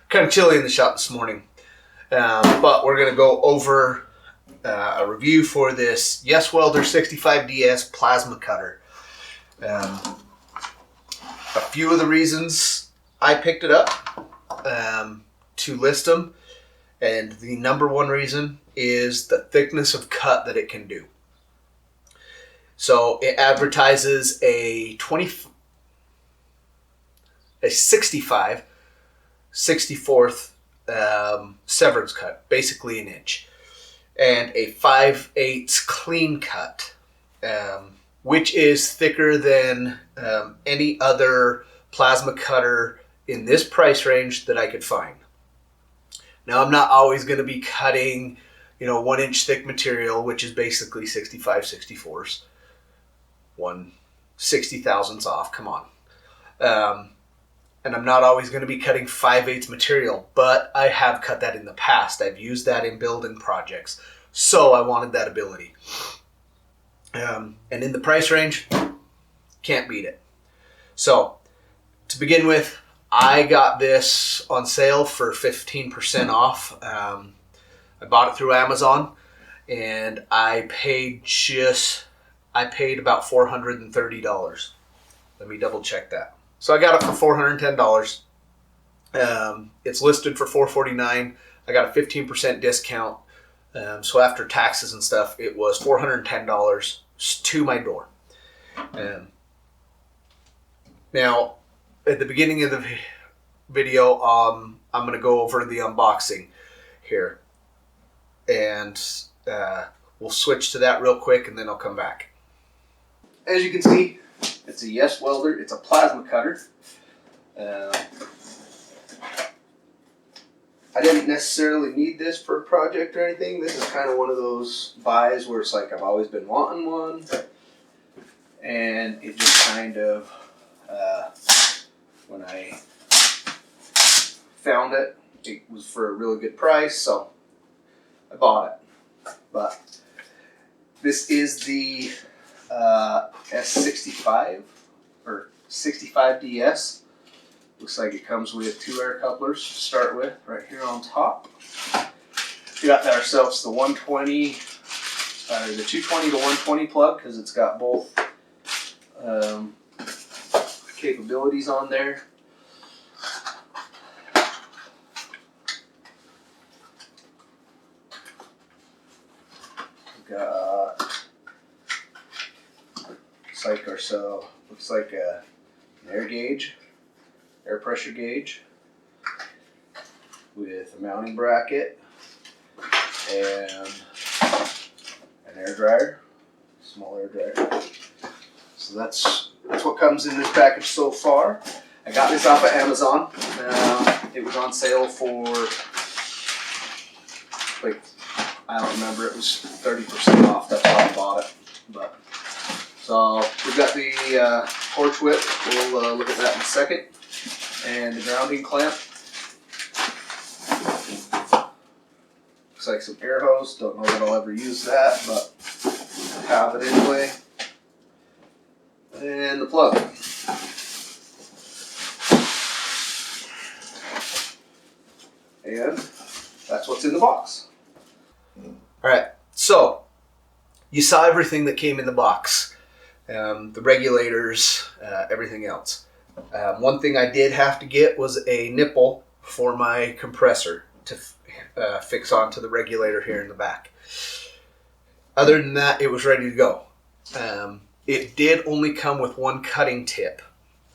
kind of chilly in the shop this morning, but we're going to go over a review for this Yes Welder 65DS plasma cutter. A few of the reasons I picked it up to list them, and the number one reason is the thickness of cut that it can do. So it advertises a 65 64th severance cut, basically an inch, and a 5/8 clean cut, which is thicker than any other plasma cutter in this price range that I could find. Now, I'm not always going to be cutting 1 inch thick material, which is basically 65 64s, 1/60,000ths off, come on. And I'm not always going to be cutting 5/8 material, but I have cut that in the past. I've used that in building projects, so I wanted that ability. And in the price range, can't beat it. So, to begin with, I got this on sale for 15% off. I bought it through Amazon, and I paid about $430. Let me double check that. So I got it for $410. It's listed for $449. I got a 15% discount. So after taxes and stuff, it was $410 to my door. Now, at the beginning of the video, I'm going to go over the unboxing here. And we'll switch to that real quick, and then I'll come back. As you can see, it's a Yes Welder. It's a plasma cutter. I didn't necessarily need this for a project or anything. This is kind of one of those buys where it's like I've always been wanting one. And it just kind of, when I found it, it was for a really good price, so I bought it. But this is the S65 or 65DS. Looks like it comes with 2 air couplers to start with, right here on top. We got ourselves the 120, the 220 to 120 plug, because it's got both capabilities on there. We got looks like an air gauge, air pressure gauge with a mounting bracket and an air dryer, small air dryer. So that's what comes in this package so far. I got this off of Amazon. It was on sale for, like, I don't remember, it was 30% off. That's why I bought it. But so we've got the torch whip. We'll look at that in a second. And the grounding clamp. Looks like some air hose. Don't know that I'll ever use that, but I have it anyway. And the plug. And that's what's in the box. Alright, so you saw everything that came in the box. The regulators, everything else. One thing I did have to get was a nipple for my compressor to fix onto the regulator here in the back. Other than that, it was ready to go. It did only come with 1 cutting tip.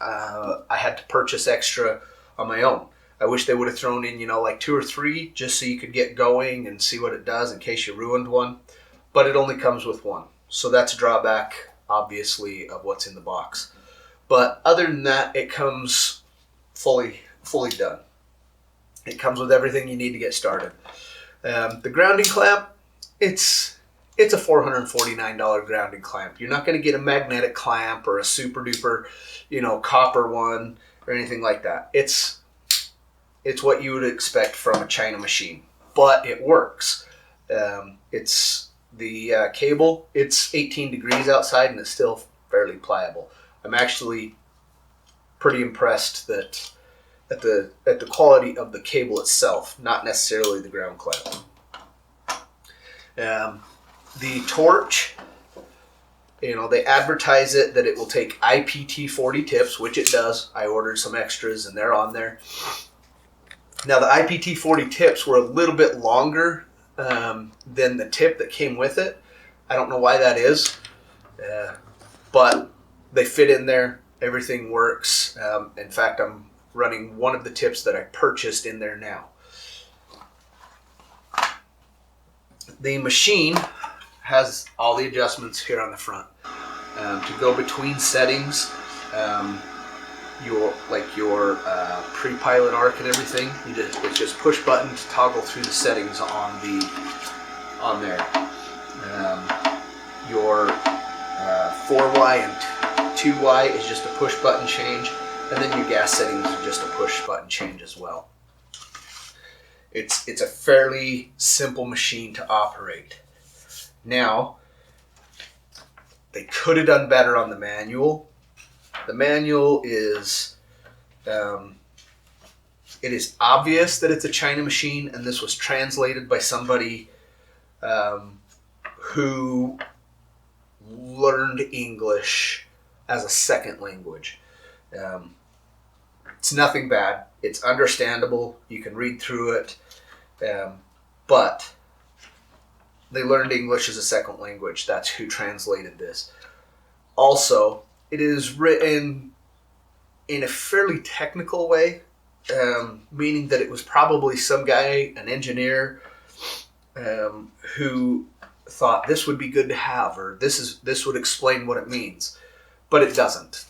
I had to purchase extra on my own. I wish they would have thrown in, like 2 or 3, just so you could get going and see what it does in case you ruined one. But it only comes with 1. So that's a drawback, obviously, of what's in the box. But other than that, it comes fully done. It comes with everything you need to get started. The grounding clamp, it's a $449 grounding clamp. You're not going to get a magnetic clamp or a super duper, copper one or anything like that. It's what you would expect from a China machine, but it works. It's the cable. It's 18 degrees outside and it's still fairly pliable. I'm actually pretty impressed that at the quality of the cable itself, not necessarily the ground clamp. The torch, they advertise it that it will take IPT40 tips, which it does. I ordered some extras and they're on there. Now the IPT40 tips were a little bit longer than the tip that came with it. I don't know why that is, but they fit in there. Everything works. In fact, I'm running one of the tips that I purchased in there now. The machine has all the adjustments here on the front. To go between settings, your pre-pilot arc and everything, it's just push button to toggle through the settings on there. Your 4Y and 2Y is just a push button change, and then your gas settings are just a push button change as well. It's a fairly simple machine to operate. Now, they could have done better on the manual. The manual is, it is obvious that it's a China machine, and this was translated by somebody who learned English as a second language. It's nothing bad. It's understandable. You can read through it. But they learned English as a second language. That's who translated this. Also, it is written in a fairly technical way, meaning that it was probably some guy, an engineer, who thought this would be good to have, or this would explain what it means, but it doesn't.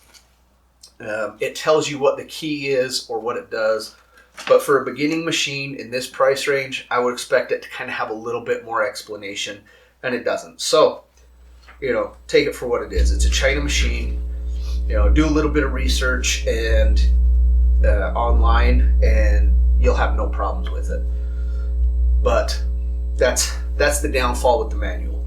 It tells you what the key is or what it does, but for a beginning machine in this price range, I would expect it to kind of have a little bit more explanation, and it doesn't. So, take it for what it is. It's a China machine. Do a little bit of research and online, and you'll have no problems with it. But that's the downfall with the manual.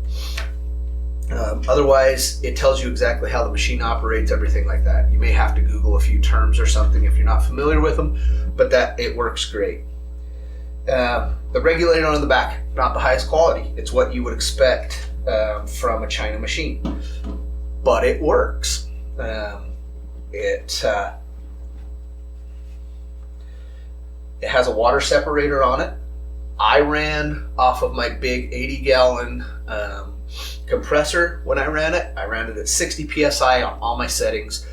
Otherwise, it tells you exactly how the machine operates, everything like that. You may have to Google a few terms or something if you're not familiar with them, but it works great. The regulator on the back, not the highest quality. It's what you would expect from a China machine, but it works. It has a water separator on it. I ran off of my big 80-gallon compressor when I ran it. I ran it at 60 psi on all my settings,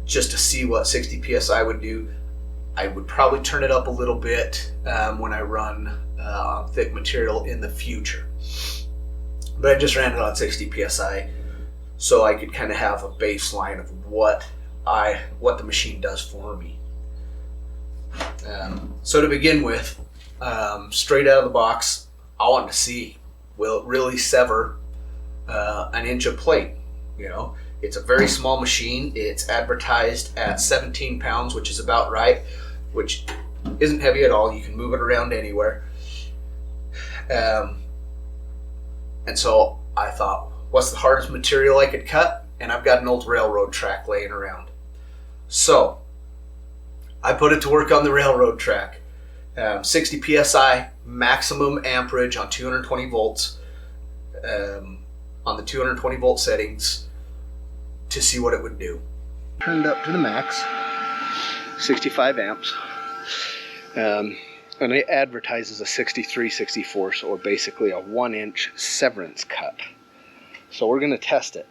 just to see what 60 psi would do. I would probably turn it up a little bit when I run on thick material in the future, but I just ran it on 60 psi so I could kind of have a baseline of what the machine does for me. So to begin with, straight out of the box, I wanted to see, will it really sever an inch of plate? It's a very small machine. It's advertised at 17 pounds, which is about right, which isn't heavy at all. You can move it around anywhere. And so I thought, what's the hardest material I could cut? And I've got an old railroad track laying around. So I put it to work on the railroad track. 60 psi maximum amperage on 220 volts on the 220 volt settings to see what it would do. Turned up to the max, 65 amps, and it advertises a 63/64, so basically a 1-inch severance cut. So we're going to test it.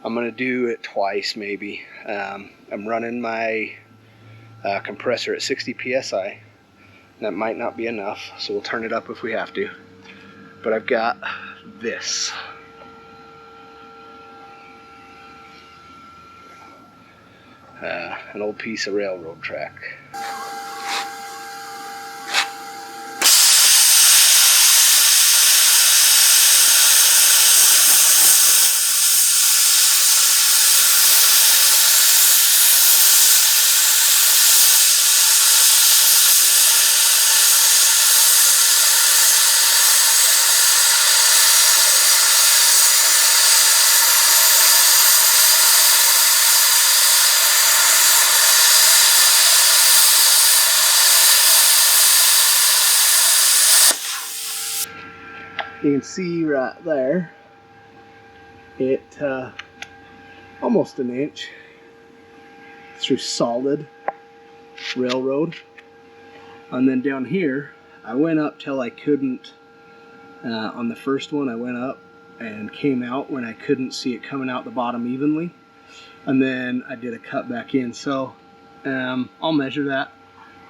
I'm going to do it twice maybe. I'm running my compressor at 60 psi. That might not be enough, so we'll turn it up if we have to. But I've got this. An old piece of railroad track. You can see right there, it almost an inch through solid railroad. And then down here, I went up till I couldn't, on the first one I went up and came out when I couldn't see it coming out the bottom evenly. And then I did a cut back in. So I'll measure that,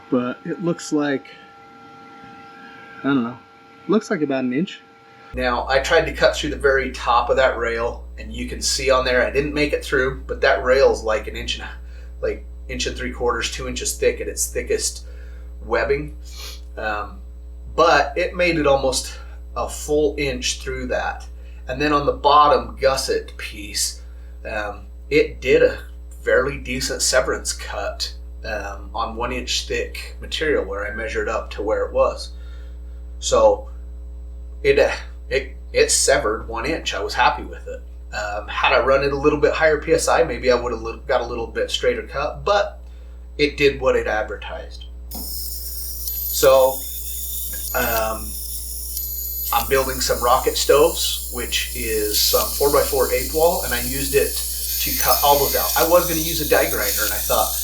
but it looks like, I don't know, looks like about an inch. Now, I tried to cut through the very top of that rail, and you can see on there, I didn't make it through, but that rail is like an inch and 3/4, 2 inches thick at its thickest webbing. But it made it almost a full inch through that. And then on the bottom gusset piece, it did a fairly decent severance cut on 1 inch thick material where I measured up to where it was. So it severed 1 inch. I was happy with it. Had I run it a little bit higher PSI, maybe I would have got a little bit straighter cut, but it did what it advertised. So I'm building some rocket stoves, which is some 4x4 eighth wall, and I used it to cut all those out. I was going to use a die grinder, and I thought,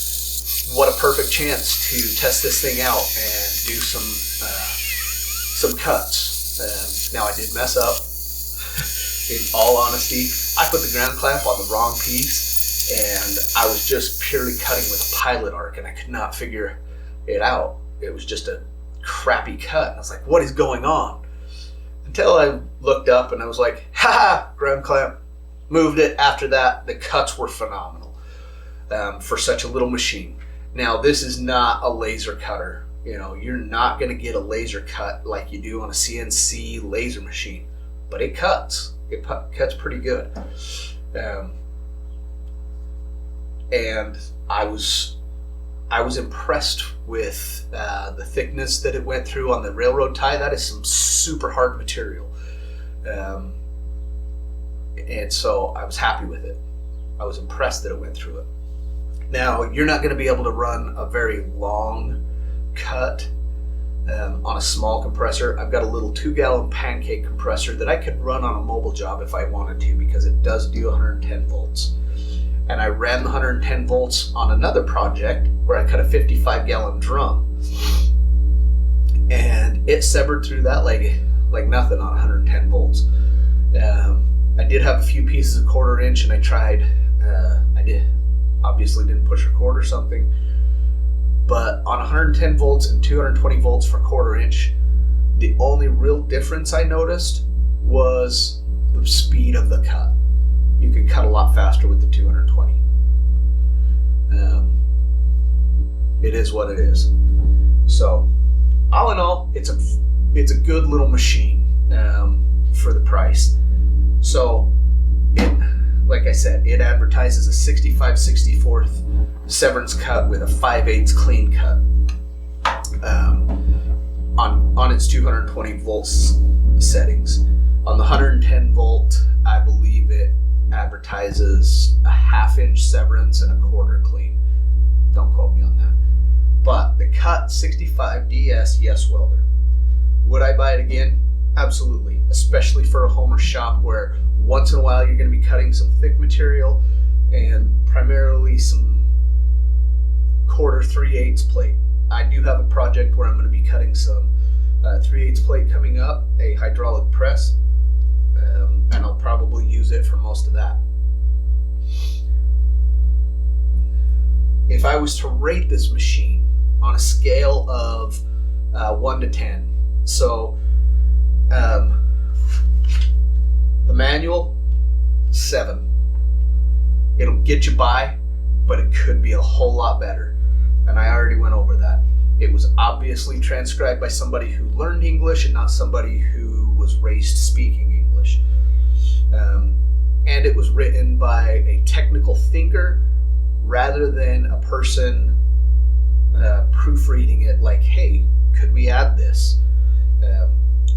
what a perfect chance to test this thing out and do some cuts. Now I did mess up. In all honesty, I put the ground clamp on the wrong piece, and I was just purely cutting with a pilot arc, and I could not figure it out. It was just a crappy cut. I was like, what is going on? Until I looked up and I was like, ha, ground clamp, moved it. After that, the cuts were phenomenal for such a little machine. Now, this is not a laser cutter. You know, you're not going to get a laser cut like you do on a CNC laser machine, but it cuts. It cuts pretty good. And I was impressed with the thickness that it went through on the railroad tie. That is some super hard material. And so I was happy with it. I was impressed that it went through it. Now, you're not going to be able to run a very long cut on a small compressor. I've got a little 2-gallon pancake compressor that I could run on a mobile job if I wanted to, because it does do 110 volts. And I ran the 110 volts on another project where I cut a 55-gallon drum, and it severed through that like nothing on 110 volts. I did have a few pieces of 1/4 inch, and I tried. Obviously didn't push a cord or something, but on 110 volts and 220 volts for 1/4 inch, the only real difference I noticed was the speed of the cut. You can cut a lot faster with the 220. It is what it is. So, all in all, it's a good little machine for the price. So, like I said, it advertises a 65/64 severance cut with a 5/8 clean cut on its 220 volts settings. On the 110 volt, I believe it advertises a 1/2 inch severance and a 1/4 clean. Don't quote me on that. But the cut 65 DS Yes Welder. Would I buy it again? Absolutely. Especially for a home or shop where once in a while you're going to be cutting some thick material and primarily some 1/4 3/8 plate. I do have a project where I'm going to be cutting some 3/8 plate coming up, a hydraulic press, and I'll probably use it for most of that. If I was to rate this machine on a scale of 1 to 10, so the manual, 7. It'll get you by, but it could be a whole lot better. And I already went over that. It was obviously transcribed by somebody who learned English and not somebody who was raised speaking English. And it was written by a technical thinker rather than a person proofreading it like, hey, could we add this?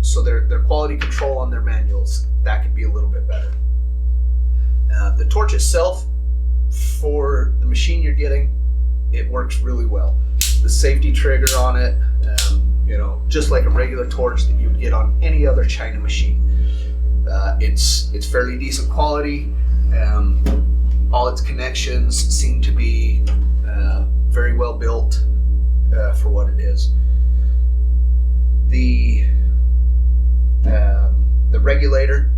So their quality control on their manuals, that could be a little bit better. The torch itself, for the machine you're getting, it works really well. The safety trigger on it just like a regular torch that you would get on any other China machine. It's fairly decent quality. All its connections seem to be very well built for what it is. The regulator,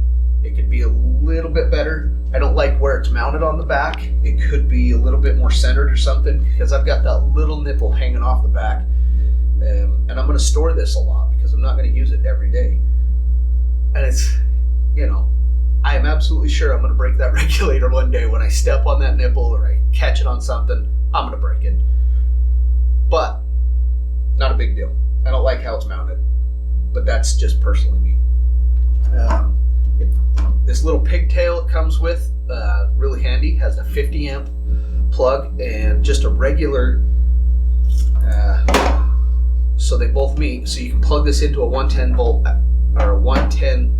it could be a little bit better. I don't like where it's mounted on the back. It could be a little bit more centered or something, because I've got that little nipple hanging off the back. And I'm going to store this a lot because I'm not going to use it every day. And it's, I am absolutely sure I'm going to break that regulator one day when I step on that nipple or I catch it on something. I'm going to break it. But not a big deal. I don't like how it's mounted, but that's just personally me. This little pigtail it comes with, really handy, has a 50 amp plug and just a regular, so they both meet. So you can plug this into a 110 volt or a 110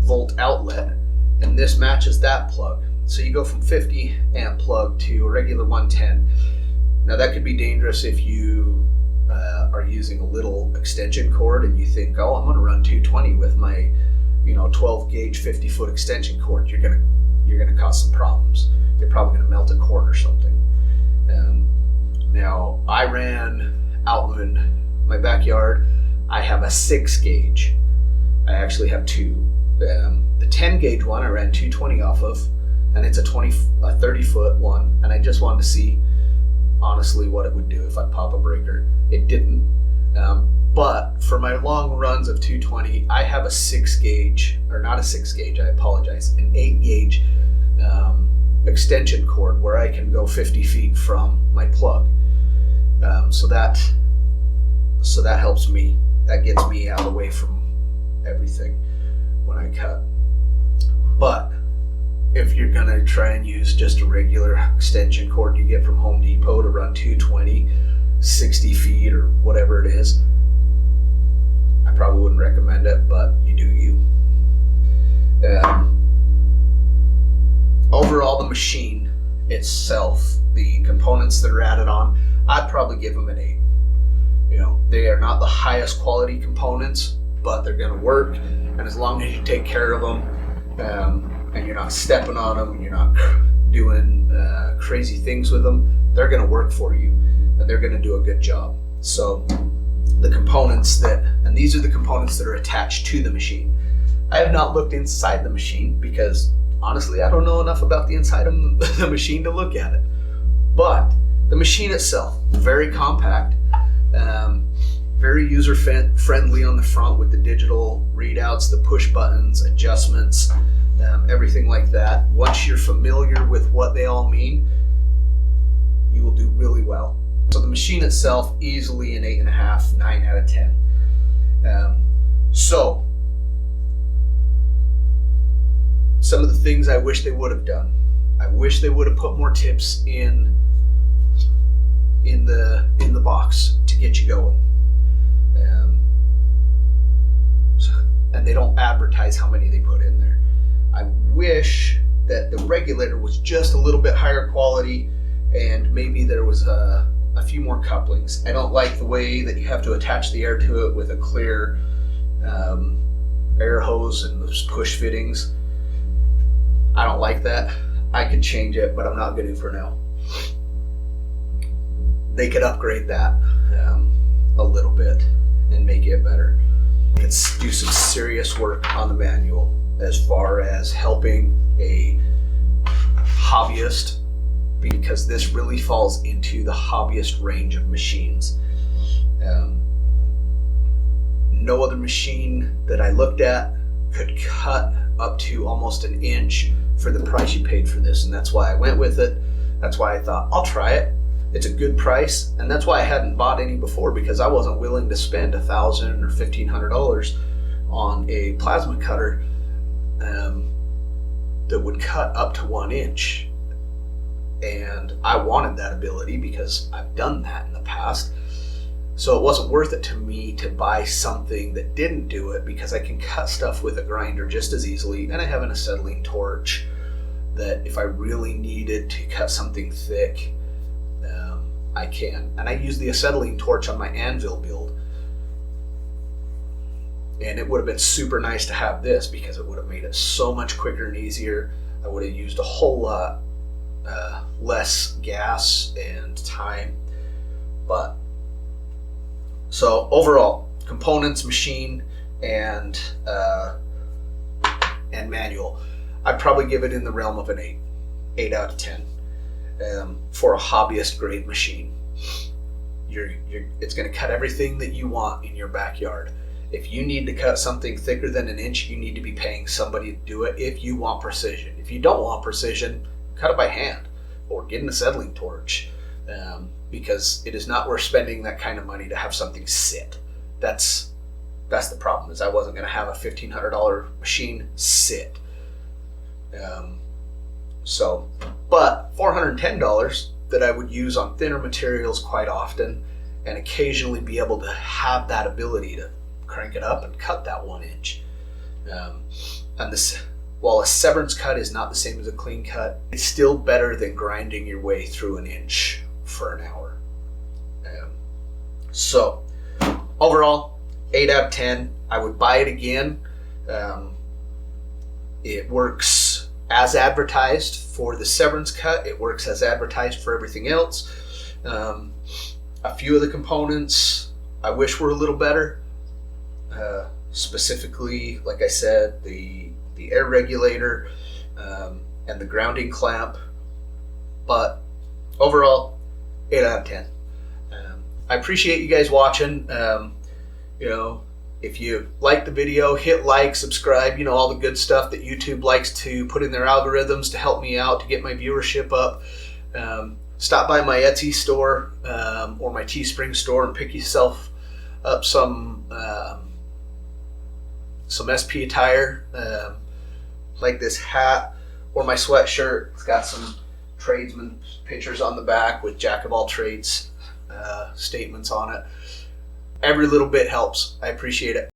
volt outlet, and this matches that plug. So you go from 50 amp plug to a regular 110. Now that could be dangerous if you are using a little extension cord and you think, oh, I'm going to run 220 with my 12 gauge 50 foot extension cord. You're gonna cause some problems. You're probably gonna melt a cord or something. Now I ran out in my backyard. I have a 6 gauge. I actually have two. The 10 gauge one I ran 220 off of, and it's a 30 foot one, and I just wanted to see honestly what it would do if I'd pop a breaker. It didn't. But for my long runs of 220, I have a 6 gauge, or not a 6 gauge, I apologize, an 8 gauge extension cord where I can go 50 feet from my plug. So that helps me. That gets me out of the way from everything when I cut. But if you're gonna try and use just a regular extension cord you get from Home Depot to run 220, 60 feet or whatever it is, I probably wouldn't recommend it, but you do you. Overall, the machine itself, the components that are added on, I'd probably give them an 8. They are not the highest quality components, but they're going to work, and as long as you take care of them, and you're not stepping on them, and you're not doing crazy things with them, they're going to work for you, and they're going to do a good job. So the components and these are the components that are attached to the machine. I have not looked inside the machine because honestly I don't know enough about the inside of the machine to look at it. But the machine itself, very compact, very user friendly on the front with the digital readouts, the push buttons, adjustments, everything like that. Once you're familiar with what they all mean, you will do really well. So the machine itself, easily an 8.5, 9 out of 10. So some of the things I wish they would have done. I wish they would have put more tips in the box to get you going. And they don't advertise how many they put in there. I wish that the regulator was just a little bit higher quality, and maybe there was a few more couplings. I don't like the way that you have to attach the air to it with a clear air hose and those push fittings. I don't like that. I could change it, but I'm not going to for now. They could upgrade that a little bit and make it better. They could do some serious work on the manual as far as helping a hobbyist, because this really falls into the hobbyist range of machines. No other machine that I looked at could cut up to almost an inch for the price you paid for this, and that's why I went with it. That's why I thought I'll try it. It's a good price, and that's why I hadn't bought any before, because I wasn't willing to spend $1,000 or $1,500 on a plasma cutter that would cut up to 1 inch. And I wanted that ability because I've done that in the past. So it wasn't worth it to me to buy something that didn't do it, because I can cut stuff with a grinder just as easily, and I have an acetylene torch that if I really needed to cut something thick, I can. And I use the acetylene torch on my anvil build And it would have been super nice to have this because it would have made it so much quicker and easier. I would have used a whole lot less gas and time. But so overall, components, machine, and manual, I'd probably give it in the realm of an 8 out of 10 for a hobbyist grade machine. It's going to cut everything that you want in your backyard. If you need to cut something thicker than 1 inch, you need to be paying somebody to do it if you want precision. If you don't want precision, cut it by hand or get an acetylene torch, because it is not worth spending that kind of money to have something sit. That's the problem, is I wasn't going to have a $1,500 machine sit. But $410 that I would use on thinner materials quite often, and occasionally be able to have that ability to crank it up and cut that 1 inch. And this, while a severance cut is not the same as a clean cut, it's still better than grinding your way through 1 inch for an hour. So overall, 8 out of 10. I would buy it again. It works as advertised for the severance cut. It works as advertised for everything else. A few of the components I wish were a little better. Specifically, like I said, the air regulator and the grounding clamp. But overall, 8 out of 10. I appreciate you guys watching. If you like the video, hit like, subscribe, all the good stuff that YouTube likes to put in their algorithms to help me out, to get my viewership up. Stop by my Etsy store or my Teespring store and pick yourself up some SP attire, like this hat or my sweatshirt. It's got some tradesman pictures on the back with jack of all trades statements on it. Every little bit helps. I appreciate it.